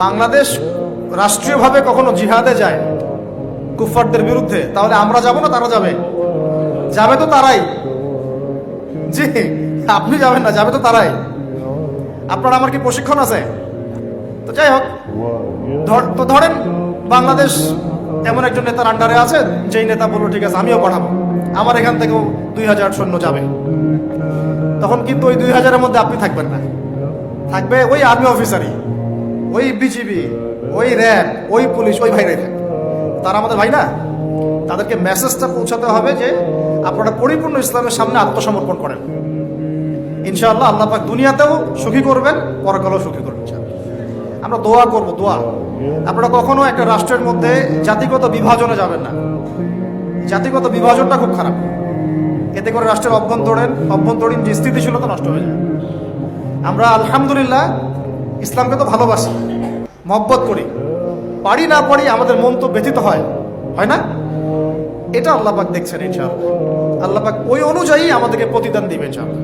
বাংলাদেশ রাষ্ট্রীয়ভাবে কখনো জিহাদে যায় কুফফারদের বিরুদ্ধে, তাহলে আমরা যাব না তারা যাবে? যাবে তো তারাই। জি, আপনি যাবেন না, যাবে তো তারাই। আপনার আমার কি প্রশিক্ষণ আছে? তো যাই হোক, ধরেন বাংলাদেশ এমন একজন নেতার আন্ডারে আছে, যেই নেতা বললো ঠিক আছে আমিও পাঠাবো, আমার এখান থেকেও 2000 সৈন্য যাবে। তখন কিন্তু ওই 2000-এর মধ্যে আপনি থাকবেন না, থাকবে ওই আর্মি অফিসারই, ওই বিজিবি, ওই র্যাব, ওই পুলিশ, ওই ভাইরাই থাকবে। তারা আমাদের ভাই না? তাদেরকে মেসেজটা পৌঁছাতে হবে যে আপনারা পরিপূর্ণ ইসলামের সামনে আত্মসমর্পণ করেন। ইনশাআল্লাহ আল্লাহ পাক দুনিয়াতেও সুখী করবেন, পরকালেও সুখী করবেন। আমরা দোয়া করব, দোয়া। আপনারা কখনো একটা রাষ্ট্রের মধ্যে জাতিগত বিভাজনে যাবেন না। জাতিগত বিভাজনটা খুব খারাপ। এতে করে রাষ্ট্রের অভ্যন্তরীণ যে স্থিতিশীলতা নষ্ট হয়ে যায়। আমরা আলহামদুলিল্লাহ ইসলামকে তো ভালোবাসি, মহব্বত করি, পারি না পারি আমাদের মন তো ব্যথিত হয় না? এটা আল্লাহ পাক দেখছেন ইনশাআল্লাহ। আল্লাহ পাক ওই অনুযায়ী আমাদেরকে প্রতিদান দিবেন ইনশাআল্লাহ।